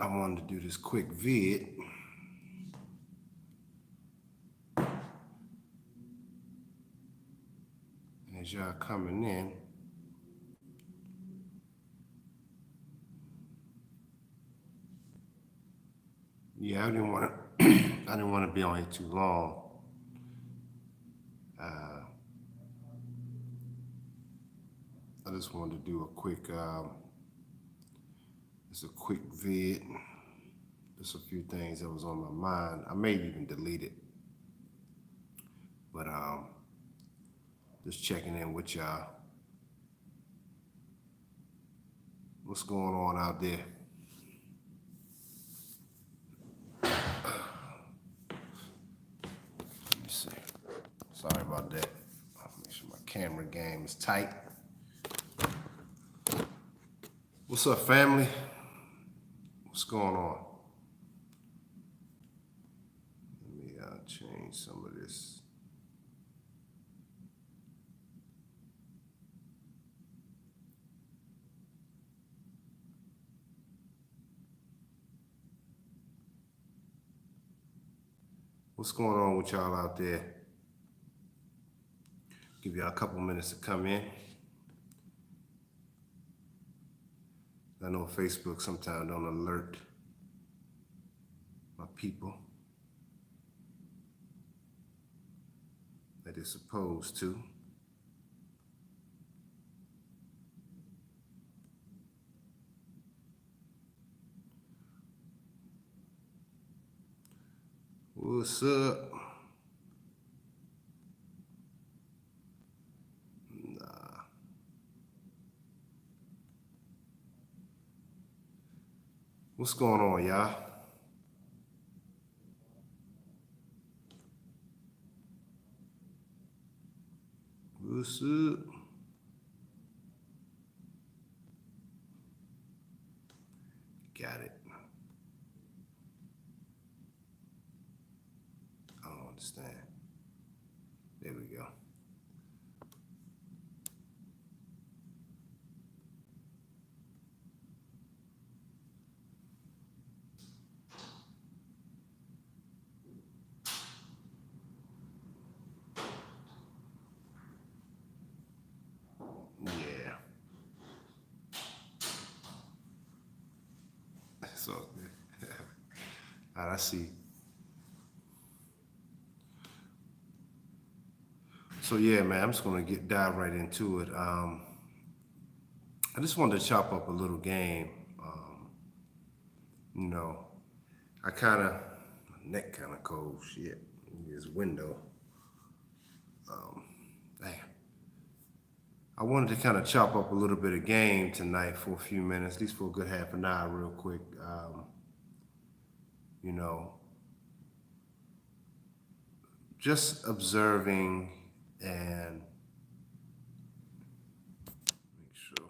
I wanted to do this quick vid. As y'all coming in, yeah, I didn't want to. I didn't want to be on here too long. I just wanted to do a quick, just a quick vid. Just a few things that was on my mind. I may even delete it, but just checking in with y'all. What's going on out there? Let me see. Sorry about that. I'll make sure my camera game is tight. What's up, family? What's going on? Let me change some of this. What's going on with y'all out there? Give y'all a couple minutes to come in. I know Facebook sometimes don't alert my people that it's supposed to. What's up? What's going on, y'all? What's up? Got it. I don't understand. There we go. Yeah. So, all right, I see. So yeah, man, I'm just gonna dive right into it. I just wanted to chop up a little game. You know, I kind of, my neck kind of cold. Shit, this window. Damn. I wanted to kind of chop up a little bit of game tonight for a few minutes, at least for a good half an hour, real quick. You know, just observing and make sure,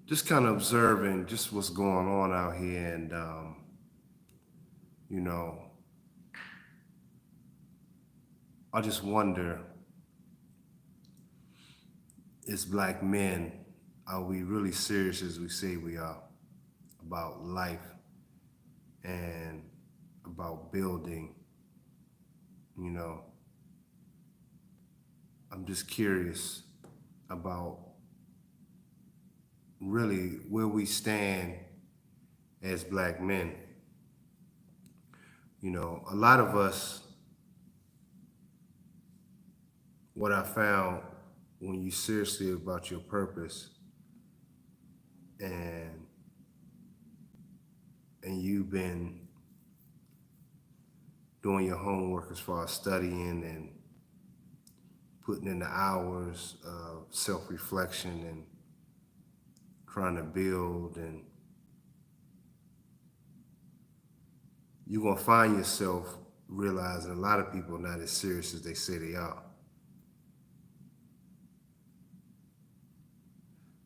just kind of observing just what's going on out here, and you know, I just wonder, as black men, are we really serious as we say we are about life and about building? You know, I'm just curious about really where we stand as black men. You know, a lot of us, what I found when you seriously about your purpose and you've been doing your homework as far as studying and putting in the hours of self-reflection and trying to build, and you're gonna find yourself realizing a lot of people are not as serious as they say they are.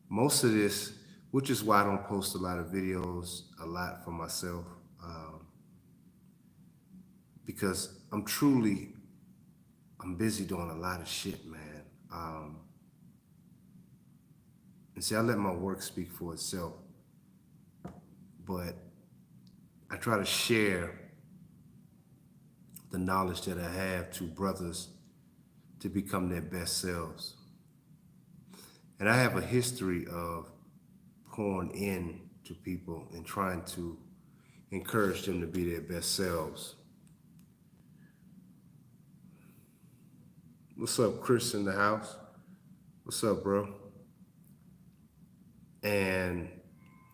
Most of this, which is why I don't post a lot of videos a lot for myself, because I'm busy doing a lot of shit, man. And see, I let my work speak for itself. but I try to share the knowledge that I have to brothers to become their best selves. And I have a history of pouring in to people and trying to encourage them to be their best selves. What's up, Chris in the house? What's up, bro? And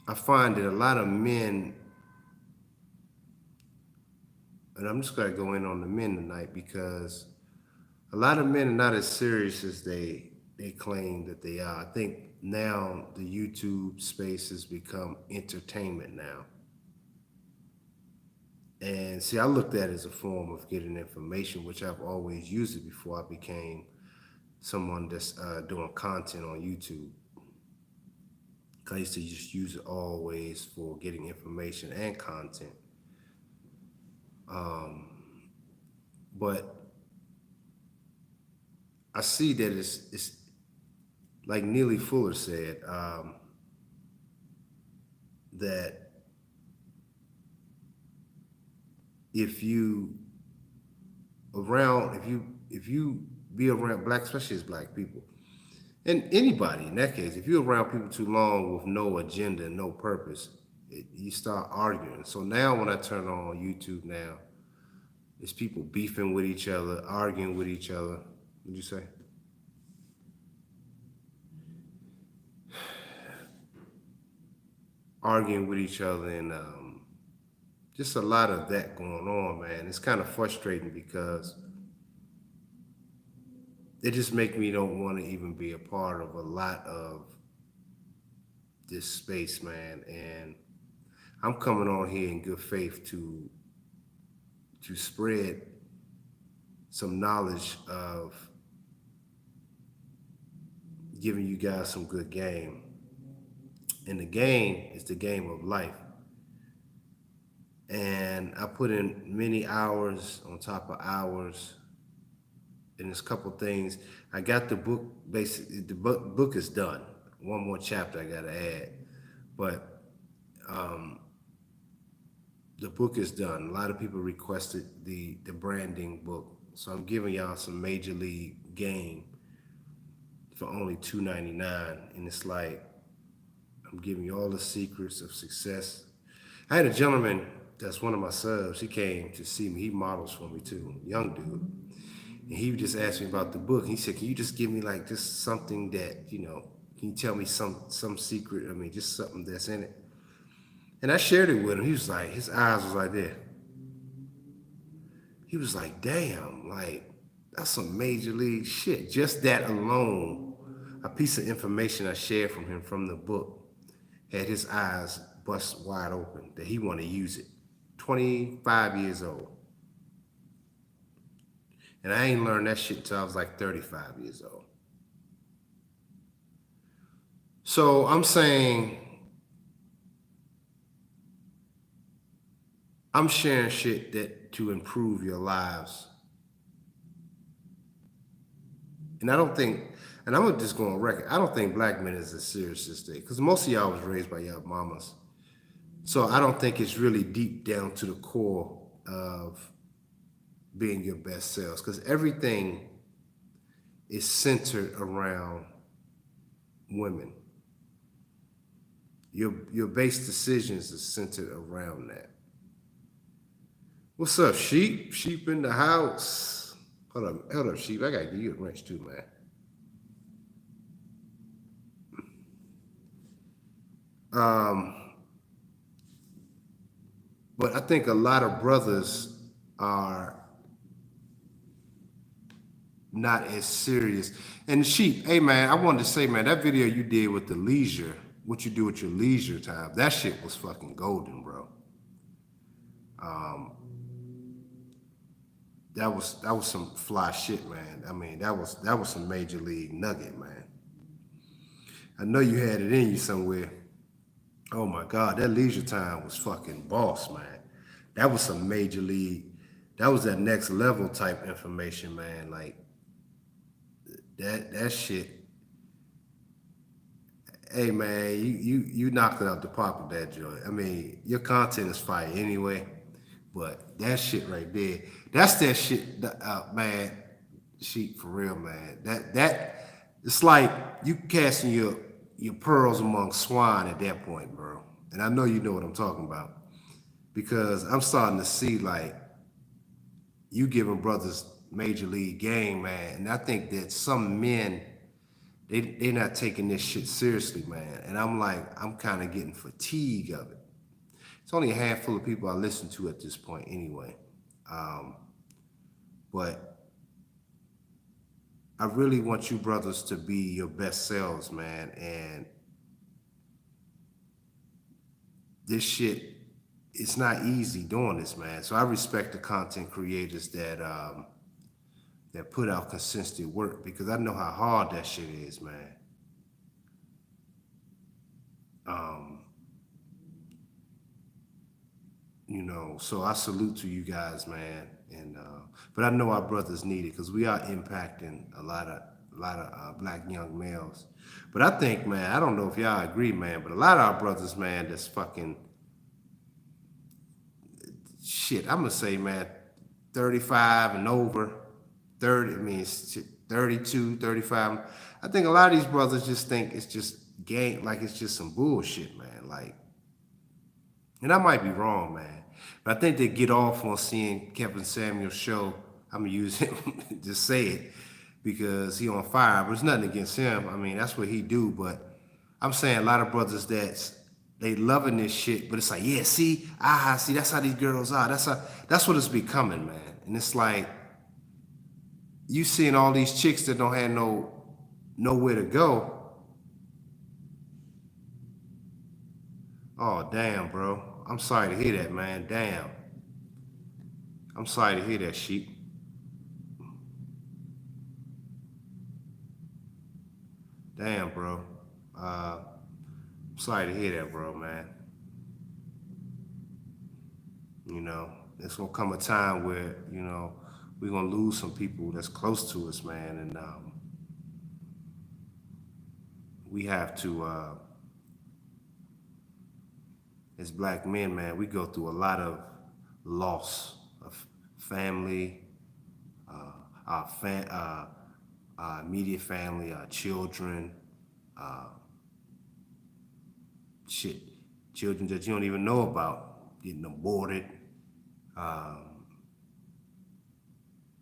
I find that a lot of men, and I'm just going to go in on the men tonight because a lot of men are not as serious as they claim that they are. I think now the YouTube space has become entertainment now. And see, I looked at it as a form of getting information, which I've always used it before I became someone that's doing content on YouTube. I used to just use it always for getting information and content. But I see that it's like Neely Fuller said, that if you be around black, especially as black people, and anybody in that case, if you're around people too long with no agenda, no purpose, you start arguing. So now when I turn on YouTube now, it's people beefing with each other, arguing with each other. What'd you say? Arguing with each other, and just a lot of that going on, man. It's kind of frustrating because it just makes me don't want to even be a part of a lot of this space, man. And I'm coming on here in good faith to spread some knowledge of giving you guys some good game. And the game is the game of life. And I put in many hours on top of hours. And there's a couple things. I got the book, basically, the book is done. One more chapter I gotta add. But the book is done. A lot of people requested the branding book. So I'm giving y'all some major league game for only $2.99. And it's like, I'm giving you all the secrets of success. I had a gentleman that's one of my subs. He came to see me. He models for me too, young dude. And he just asked me about the book. He said, can you just give me like just something that, can you tell me some secret? I mean, just something that's in it. And I shared it with him. He was like, his eyes was like that. He was like, damn, like, that's some major league shit. Just that alone, a piece of information I shared from him from the book had his eyes bust wide open that he wanted to use it. 25 years old. And I ain't learned that shit until I was like 35 years old. So I'm saying, I'm sharing shit that to improve your lives. And I don't think, and I'm just going on record, I don't think black men is as serious as they, because most of y'all was raised by y'all mamas. So I don't think it's really deep down to the core of being your best selves, because everything is centered around women. Your base decisions are centered around that. What's up, Sheep? Sheep in the house. Hold up, Sheep. I gotta give you a wrench too, man. But I think a lot of brothers are not as serious. And Sheep, hey man, I wanted to say, man, that video you did with the leisure, what you do with your leisure time, that shit was fucking golden, bro. That was some fly shit, man. I mean, that was some major league nugget, man. I know you had it in you somewhere. Oh my God, that leisure time was fucking boss, man. That was some major league. That was that next level type information, man. Like that shit. Hey man, you knocked it out the park with that joint. I mean, your content is fire anyway, but that shit right there, that's that shit, man. Sheep for real, man. That it's like you casting your pearls among swine at that point, bro. And I know you know what I'm talking about because I'm starting to see like you giving brothers major league game, man. And I think that some men they're not taking this shit seriously, man. And I'm like, I'm kind of getting fatigue of it. It's only a handful of people I listen to at this point, anyway. Um, but I really want you brothers to be your best selves, man. And this shit, it's not easy doing this, man. So I respect the content creators that put out consistent work because I know how hard that shit is, man. Um, so I salute to you guys, man. And but I know our brothers need it because we are impacting a lot of black young males. But I think, man, I don't know if y'all agree, man, but a lot of our brothers, man, that's fucking shit. I'm gonna say, man, 35 and over, 30. I mean, shit, 32, 35. I think a lot of these brothers just think it's just game, like it's just some bullshit, man. Like, and I might be wrong, man, but I think they get off on seeing Kevin Samuel's show. I'm gonna use him to say it because he on fire, but it's nothing against him. I mean, that's what he do. But I'm saying a lot of brothers that's they loving this shit, but it's like, yeah, see, that's how these girls are. That's what it's becoming, man. And it's like you seeing all these chicks that don't have nowhere to go. Oh damn, bro. I'm sorry to hear that, man. Damn. I'm sorry to hear that, sheep. Damn, bro. I'm sorry to hear that, bro, man. It's gonna come a time where we're gonna lose some people that's close to us, man, and we have to, as black men, man, we go through a lot of loss of family, our our immediate family, our children, shit, children that you don't even know about getting aborted.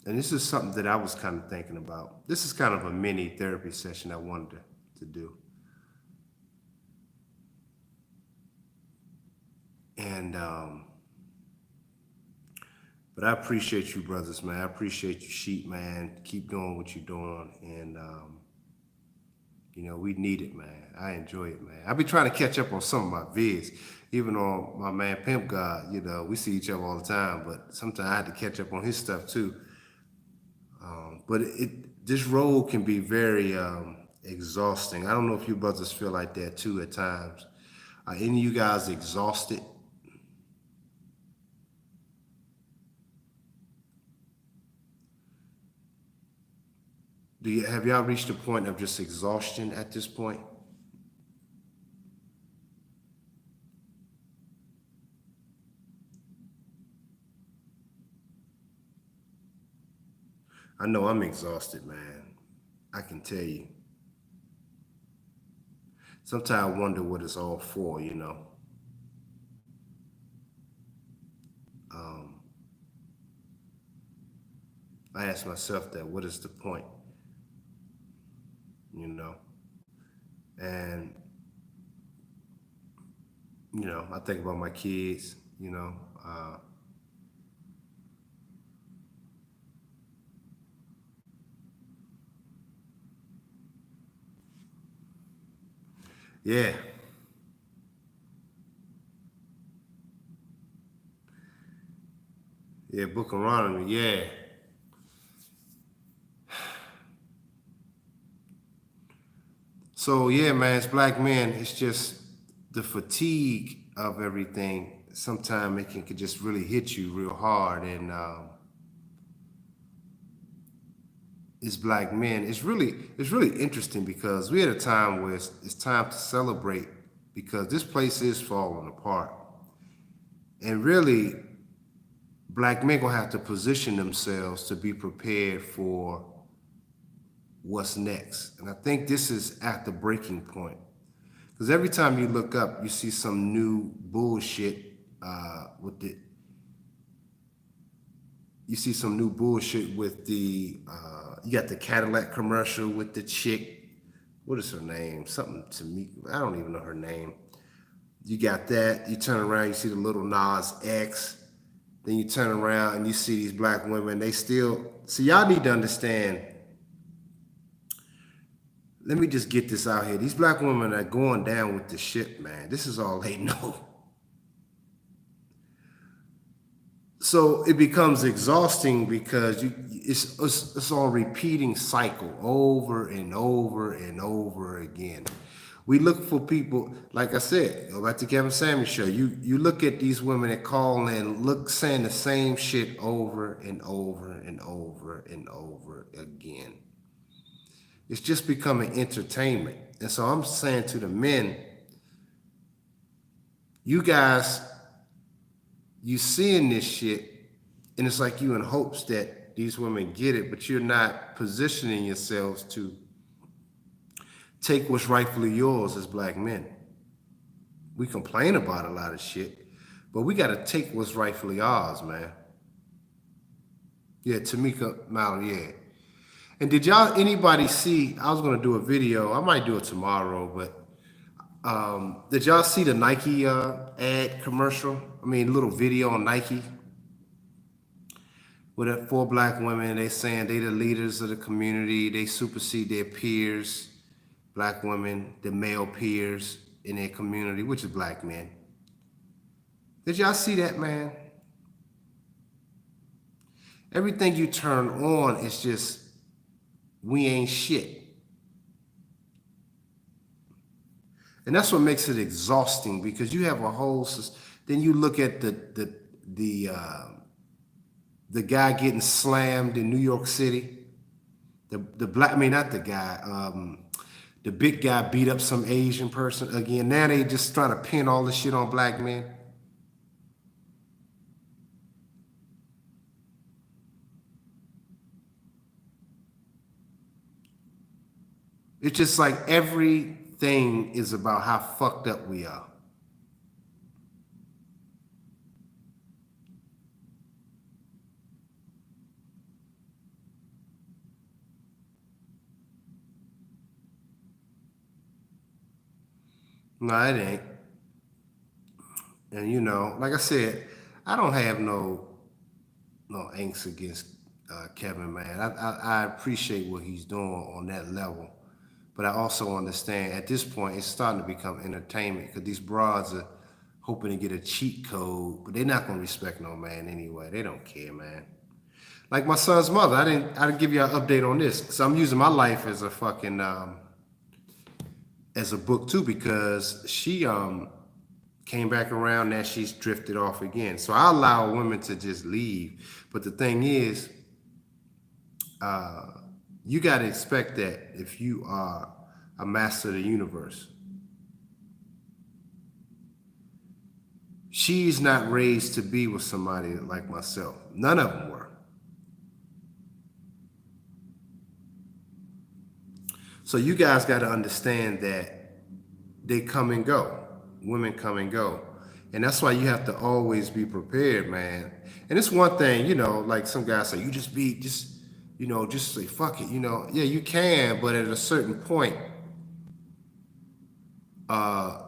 And this is something that I was kind of thinking about. This is kind of a mini therapy session I wanted to do. And but I appreciate you, brothers, man. I appreciate you, sheep, man. Keep doing what you're doing, and we need it, man. I enjoy it, man. I be trying to catch up on some of my vids, even on my man Pimp God. We see each other all the time, but sometimes I had to catch up on his stuff too. But this role can be very exhausting. I don't know if you brothers feel like that too at times. Are any of you guys exhausted? Have y'all reached a point of just exhaustion at this point? I know I'm exhausted, man. I can tell you. Sometimes I wonder what it's all for. Um, I ask myself that, what is the point? You know? And, I think about my kids. Yeah, yeah, Book of Ronald, yeah. So, yeah, man, it's black men. It's just the fatigue of everything. Sometimes it can just really hit you real hard. And as black men, it's really interesting because we're at a time where it's time to celebrate because this place is falling apart. And really, black men gonna have to position themselves to be prepared for what's next. And I think this is at the breaking point. Because every time you look up, you see some new bullshit with the. You see some new bullshit with the. You got the Cadillac commercial with the chick. What is her name? Something to me. I don't even know her name. You got that. You turn around, you see the little Nas X. Then you turn around and you see these black women. They still. See, y'all need to understand. Let me just get this out here. These black women are going down with the shit, man. This is all they know. So it becomes exhausting because it's all repeating cycle over and over and over again. We look for people, like I said, go back to Kevin Samuels show. You look at these women that call in, look saying the same shit over and over and over and over again. It's just becoming entertainment. And so I'm saying to the men, you guys, you seeing this shit, and it's like you in hopes that these women get it, but you're not positioning yourselves to take what's rightfully yours as black men. We complain about a lot of shit, but we got to take what's rightfully ours, man. Yeah, Tamika Mallory, yeah. And did y'all, anybody see, I was going to do a video, I might do it tomorrow, but did y'all see the Nike ad commercial? I mean, little video on Nike with that 4 black women. They saying they the leaders of the community. They supersede their peers, black women, the male peers in their community, which is black men. Did y'all see that, man? Everything you turn on is just, we ain't shit. And that's what makes it exhausting because you have a whole. Then you look at the guy getting slammed in New York City. The black, I mean not the guy. The big guy beat up some Asian person again. Now they just trying to pin all this shit on black men. It's just like everything is about how fucked up we are. No, it ain't. And you know, like I said, I don't have no angst against Kevin, man. I appreciate what he's doing on that level. But I also understand at this point it's starting to become entertainment because these broads are hoping to get a cheat code, but they're not gonna respect no man anyway. They don't care, man. Like my son's mother, I didn't give you an update on this because I'm using my life as a fucking as a book too because she came back around. Now she's drifted off again. So I allow women to just leave, but the thing is, you got to expect that if you are a master of the universe. She's not raised to be with somebody like myself. None of them were. So you guys got to understand that they come and go. Women come and go. And that's why you have to always be prepared, man. And it's one thing, you know, like some guys say, just say, fuck it, you know. Yeah, you can, but at a certain point,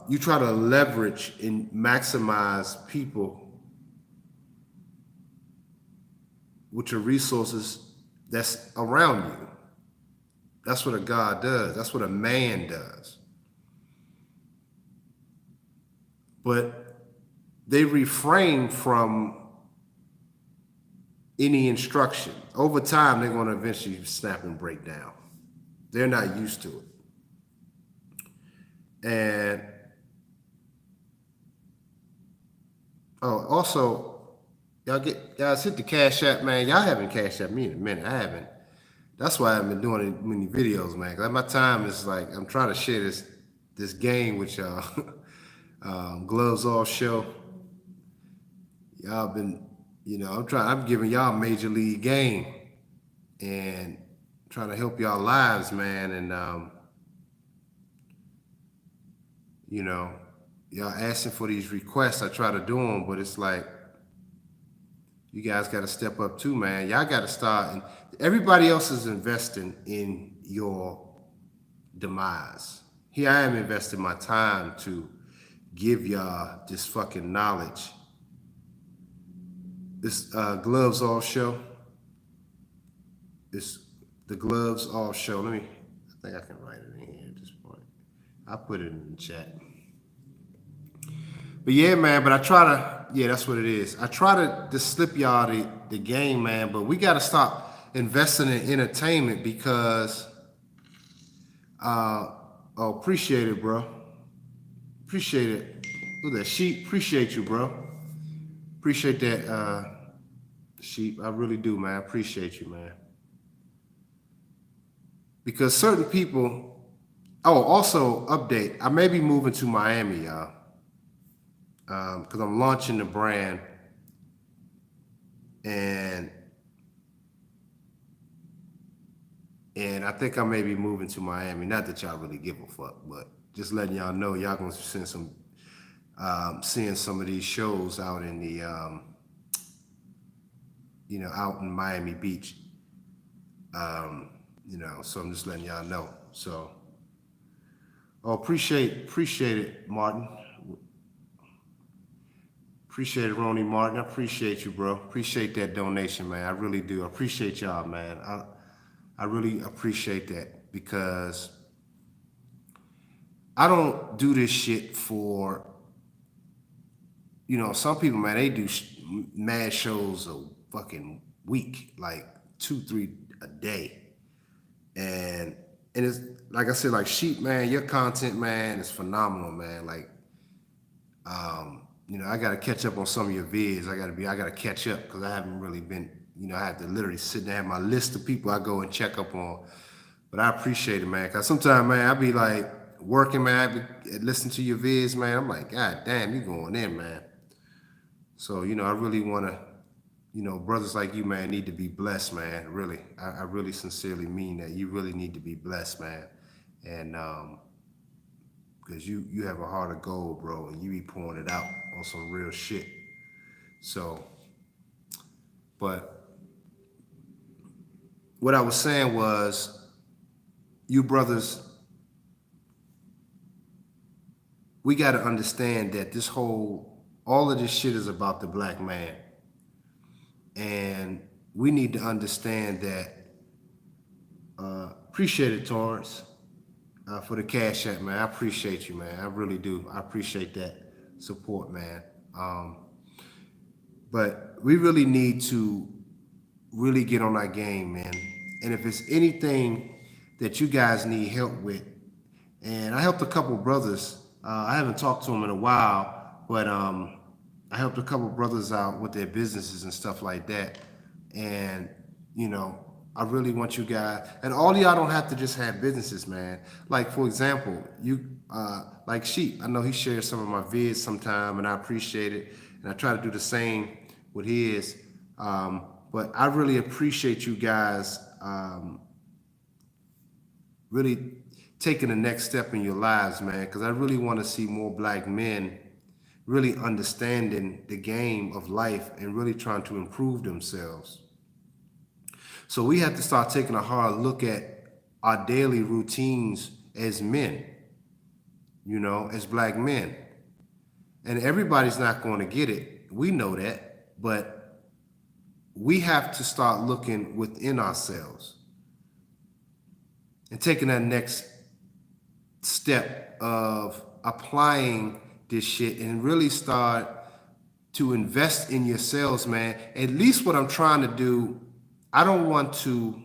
you try to leverage and maximize people with your resources that's around you. That's what a God does. That's what a man does. But they refrain from any instruction. Over time, they're going to eventually snap and break down. They're not used to it. And also, y'all guys hit the Cash App, man. Y'all haven't Cash App me in a minute. I haven't That's why I've been doing many videos, man. 'Cause my time is like I'm trying to share this game with y'all. Gloves Off show. Y'all been, I'm giving y'all major league game and trying to help y'all lives, man. And you know, y'all asking for these requests. I try to do them, but it's like you guys got to step up too, man. Y'all got to start, and everybody else is investing in your demise. Here I am investing my time to give y'all this fucking knowledge. This Gloves Off show. It's the Gloves Off show. I think I can write it in here at this point. I'll put it in the chat. But yeah, man, but I try to, yeah, that's what it is. I try to slip y'all the game, man, but we got to stop investing in entertainment because, appreciate it, bro. Appreciate it. Look at that sheep. Appreciate you, bro. Appreciate that, sheep. I really do, man. I appreciate you, man. Because certain people, also update. I may be moving to Miami, y'all. Because I'm launching the brand, and I think I may be moving to Miami. Not that y'all really give a fuck, but just letting y'all know y'all gonna send some, seeing some of these shows out in the, out in Miami Beach. So I'm just letting y'all know. So, appreciate it, Martin. Appreciate it, Ronnie Martin. I appreciate you, bro. Appreciate that donation, man. I really do. I appreciate y'all, man. I really appreciate that because I don't do this shit for, some people, man, they do mad shows a fucking week, like 2-3 a day. And it's, like I said, like Sheep, man, your content, man, is phenomenal, man. Like, I got to catch up on some of your vids. I got to catch up because I haven't really been, I have to literally sit there and have my list of people I go and check up on. But I appreciate it, man. Because sometimes, man, I be like working, man, I be listening to your vids, man. I'm like, God damn, you going in, man. So, I really want to, brothers like you, man, need to be blessed, man. Really. I really sincerely mean that. You really need to be blessed, man. And, because you have a heart of gold, bro, and you be pouring it out on some real shit. So, but what I was saying was, you brothers, we got to understand that all of this shit is about the black man. And we need to understand that, appreciate it, Torrance. For the Cash App, man. I appreciate you, man. I really do. I appreciate that support, man. But we really need to really get on our game, man. And if it's anything that you guys need help with, and I helped a couple brothers. I haven't talked to them in a while, but I helped a couple brothers out with their businesses and stuff like that. And, I really want you guys, and all y'all don't have to just have businesses, man. Like, for example, like Sheep, I know he shares some of my vids sometime, and I appreciate it. And I try to do the same with his. But I really appreciate you guys really taking the next step in your lives, man, because I really want to see more black men really understanding the game of life and really trying to improve themselves. So we have to start taking a hard look at our daily routines as men, as black men. And everybody's not going to get it. We know that. But we have to start looking within ourselves and taking that next step of applying this shit and really start to invest in yourselves, man. At least what I'm trying to do, I don't want to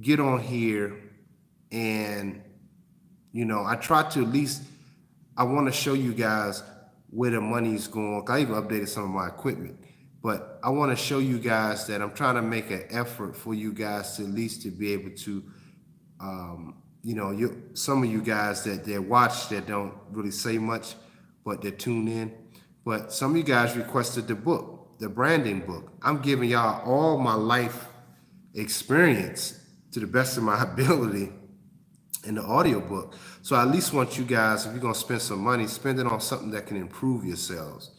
get on here and, I try to at least, I want to show you guys where the money's going. I even updated some of my equipment. But I want to show you guys that I'm trying to make an effort for you guys to at least to be able to, some of you guys that watch that don't really say much, but they tune in. But some of you guys requested the book, the branding book. I'm giving y'all all my life experience to the best of my ability in the audiobook. So I at least want you guys, if you're gonna spend some money, spend it on something that can improve yourselves.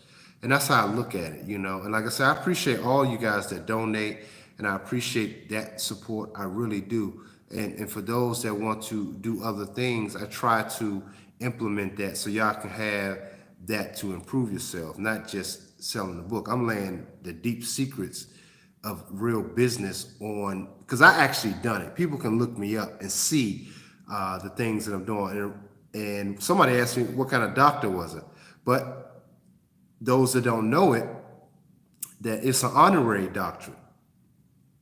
And that's how I look at it, you know. And like I said, I appreciate all you guys that donate, and I appreciate that support. I really do. And for those that want to do other things, I try to implement that so y'all can have that to improve yourself, not just selling the book. I'm laying the deep secrets of real business on, because I actually done it. People can look me up and see the things that I'm doing. And somebody asked me what kind of doctor was it, but those that don't know it, that it's an honorary doctorate.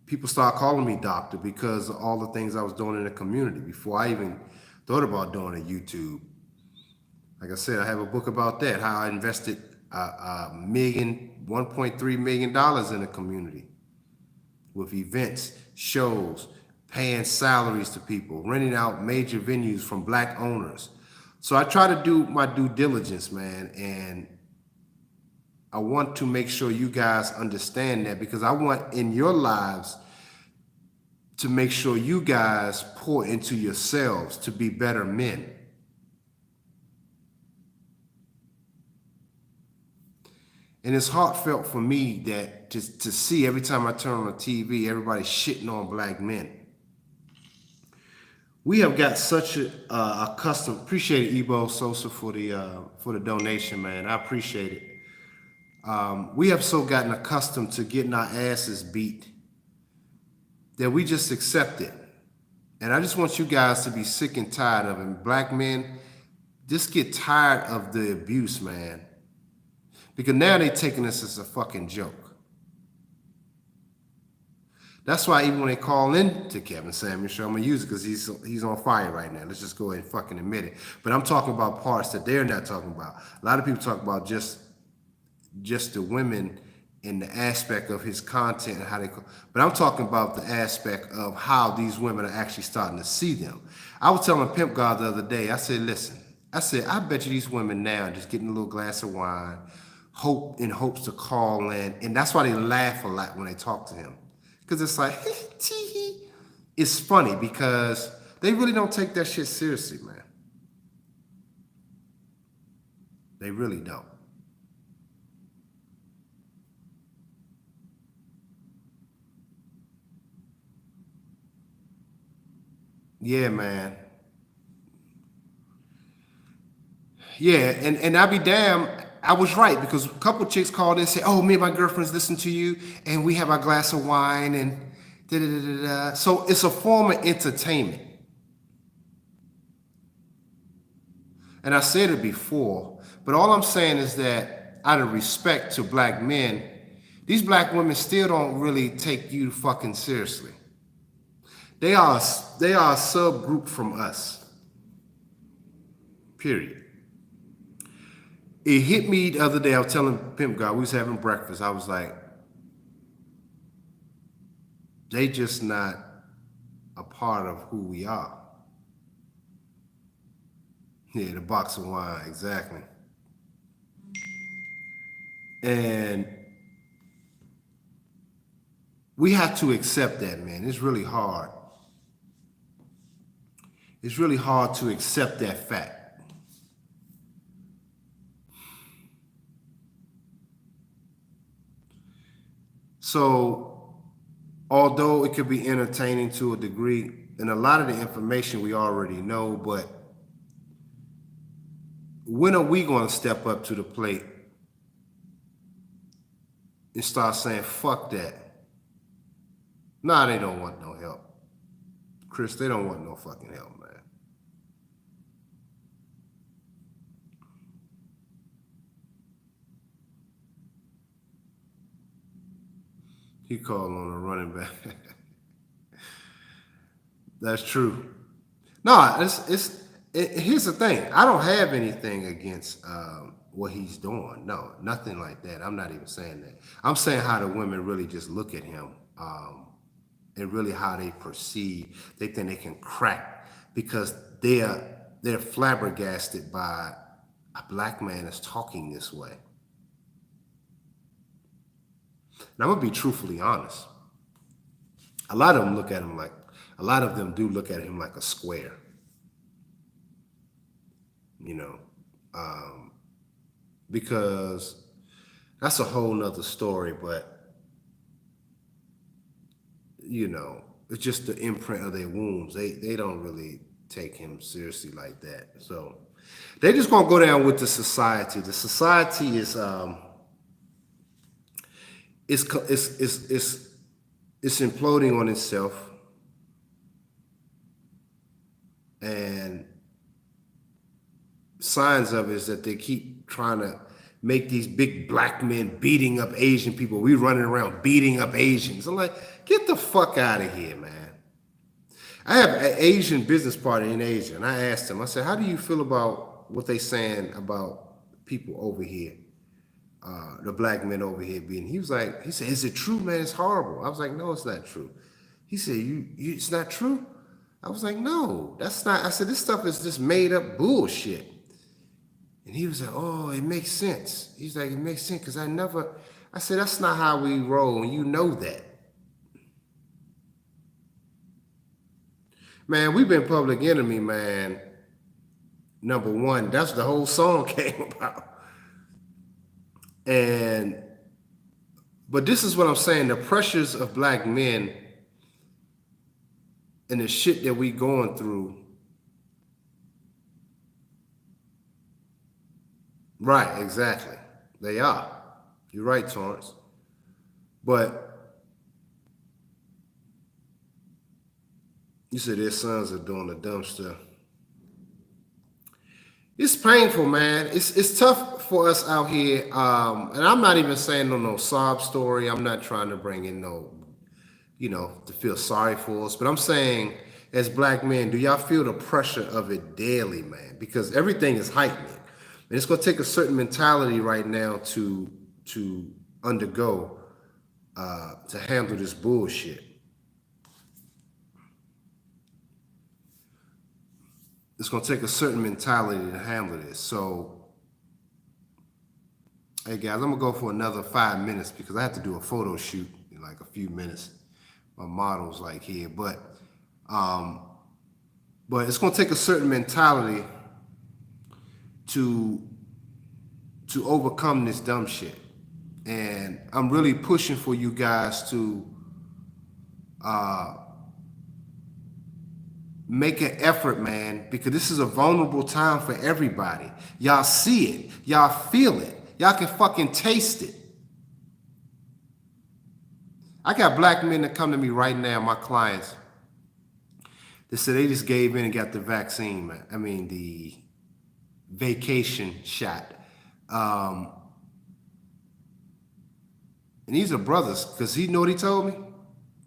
People start calling me doctor because of all the things I was doing in the community before I even thought about doing a YouTube. Like I said, I have a book about that, how I invested $1.3 million in the community with events, shows, paying salaries to people, renting out major venues from Black owners. So I try to do my due diligence, man, and I want to make sure you guys understand that, because I want in your lives to make sure you guys pour into yourselves to be better men. And it's heartfelt for me that to see every time I turn on the TV, everybody shitting on Black men. We have got such a custom. Appreciate it, Ebo Sosa, for the donation, man. I appreciate it. We have so gotten accustomed to getting our asses beat that we just accept it. And I just want you guys to be sick and tired of it. And Black men, just get tired of the abuse, man. Because now they're taking this as a fucking joke. That's why even when they call in to Kevin Samuel Show, I'm gonna use it because he's on fire right now. Let's just go ahead and fucking admit it. But I'm talking about parts that they're not talking about. A lot of people talk about just the women in the aspect of his content and how they, but I'm talking about the aspect of how these women are actually starting to see them. I was telling Pimp God the other day, I said, listen, I bet you these women now are just getting a little glass of wine, hopes to call in, and that's why they laugh a lot when they talk to him. Because it's like, it's funny because they really don't take that shit seriously, man. They really don't. Yeah, man. Yeah, and I'll be damned, I was right, because a couple chicks called in and said, oh, me and my girlfriends listen to you, and we have our glass of wine, and da-da-da-da-da. So it's a form of entertainment. And I said it before, but all I'm saying is that out of respect to Black men, these Black women still don't really take you fucking seriously. They are a subgroup from us. Period. It hit me the other day. I was telling Pimp God, we was having breakfast. I was like, they just not a part of who we are. Yeah, the box of wine, exactly. And we have to accept that, man. It's really hard. It's really hard to accept that fact. So, although it could be entertaining to a degree, and a lot of the information we already know, but when are we going to step up to the plate and start saying, fuck that? Nah, they don't want no help. Chris, they don't want no fucking help, man. He called on a running back. That's true. No, Here's the thing. I don't have anything against what he's doing. No, nothing like that. I'm not even saying that. I'm saying how the women really just look at him, and really how they perceive. They think they can crack because they're flabbergasted by a black man that's talking this way. And I'm gonna be truthfully honest. A lot of them look at him like, a lot of them do look at him like a square. You know, um, because that's a whole nother story. But it's just the imprint of their wounds. They don't really take him seriously like that. So they just gonna go down with the society. The society is it's imploding on itself, and signs of it is that they keep trying to make these big black men beating up Asian people. We running around beating up Asians. I'm like, get the fuck out of here, man. I have an Asian business partner in Asia, and I asked him, I said, how do you feel about what they saying about people over here? The black men over here being, he said, is it true, man? It's horrible. I was like, no, it's not true. He said, it's not true? I was like, no, that's not. I said, this stuff is just made up bullshit. And he was like, oh, it makes sense. He's like, it makes sense because I said, that's not how we roll, and you know that. Man, we've been Public Enemy, man. Number one, that's the whole song came about. But this is what I'm saying, the pressures of black men and the shit that we going through. Right, exactly. They are. You're right, Torrance. But you said their sons are doing the dumb stuff. It's painful, man. It's tough for us out here. And I'm not even saying no sob story. I'm not trying to bring in no, to feel sorry for us. But I'm saying, as black men, do y'all feel the pressure of it daily, man? Because everything is heightening. And it's gonna take a certain mentality right now to undergo to handle this bullshit. It's gonna take a certain mentality to handle this. So, hey guys, I'm gonna go for another 5 minutes because I have to do a photo shoot in like a few minutes. My model's like here, but it's gonna take a certain mentality to overcome this dumb shit. And I'm really pushing for you guys to make an effort, man, because this is a vulnerable time for everybody. Y'all see it. Y'all feel it. Y'all can fucking taste it. I got black men that come to me right now, my clients, they said they just gave in and got the vaccine, man. I mean, the vacation shot. And these are brothers, because he know what he told me?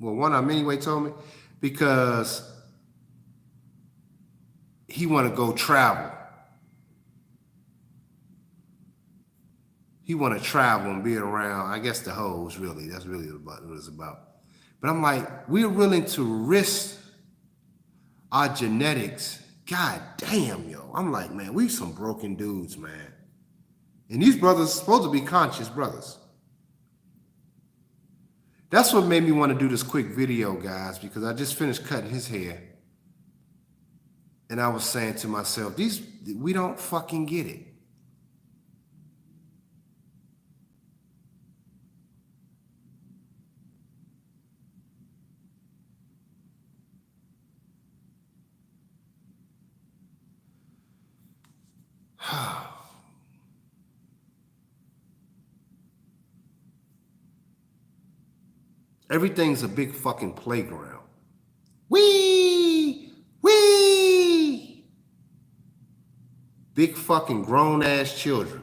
Well, one of them anyway told me, because he want to go travel. He want to travel and be around, I guess, the hoes, really. That's really what it's about. But I'm like, we're willing to risk our genetics. God damn, yo. I'm like, man, we some broken dudes, man. And these brothers are supposed to be conscious brothers. That's what made me want to do this quick video, guys, because I just finished cutting his hair. And I was saying to myself, we don't fucking get it. Everything's a big fucking playground. Wee! Wee! Big fucking grown-ass children.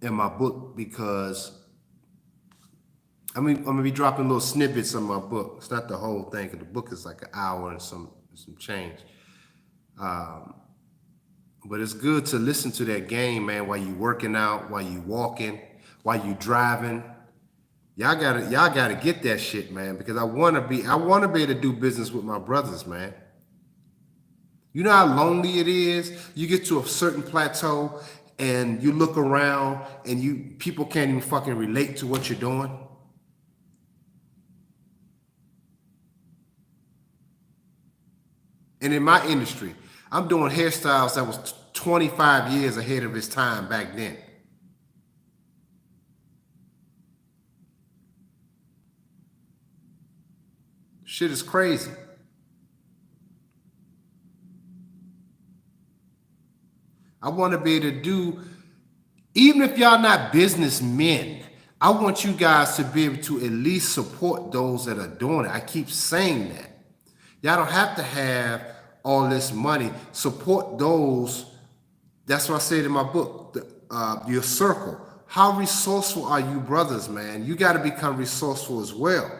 in my book because I'm gonna be dropping little snippets of my book. It's not the whole thing, 'cause the book is like an hour and some change. But it's good to listen to that game, man, while you working out, while you walking, while you driving. Y'all gotta get that shit, man, because I wanna be able to do business with my brothers, man. You know how lonely it is? You get to a certain plateau and you look around and people can't even fucking relate to what you're doing. And in my industry, I'm doing hairstyles that was 25 years ahead of its time back then. Shit is crazy. I want to be able to do, even if y'all not businessmen, I want you guys to be able to at least support those that are doing it. I keep saying that. Y'all don't have to have all this money. Support those. That's what I said in my book, your circle. How resourceful are you brothers, man? You got to become resourceful as well.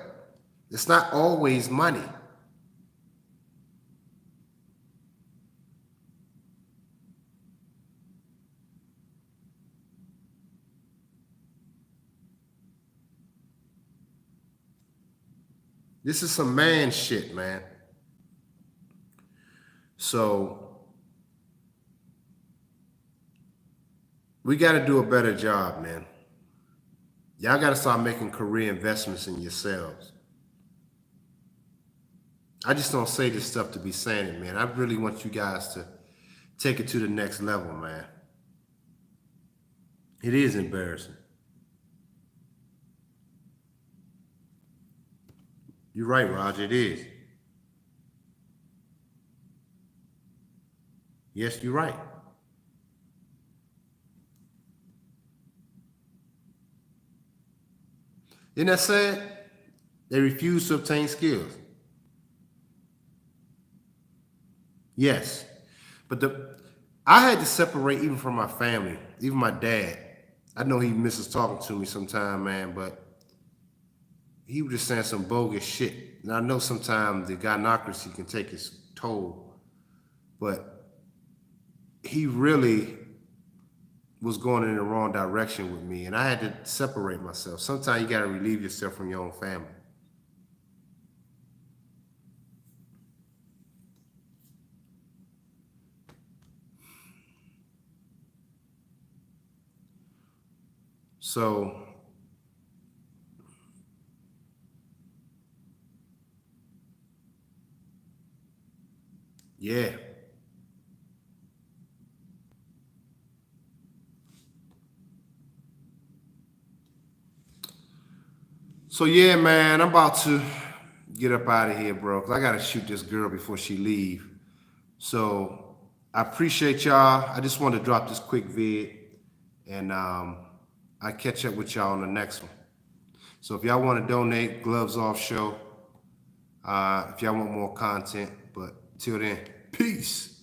It's not always money. This is some man shit, man. So we got to do a better job, man. Y'all got to start making career investments in yourselves. I just don't say this stuff to be saying it, man. I really want you guys to take it to the next level, man. It is embarrassing. You're right, Roger. It is. Yes, you're right. Isn't that sad? They refuse to obtain skills. Yes. But I had to separate even from my family, even my dad. I know he misses talking to me sometime, man, but he was just saying some bogus shit. And I know sometimes the gynocracy can take its toll, but he really was going in the wrong direction with me, and I had to separate myself. Sometimes you got to relieve yourself from your own family. So, yeah. So yeah, man, I'm about to get up out of here, bro, because I gotta shoot this girl before she leave. So I appreciate y'all. I just wanted to drop this quick vid, and I catch up with y'all on the next one. So if y'all want to donate, Gloves Off Show. If y'all want more content, but till then, peace.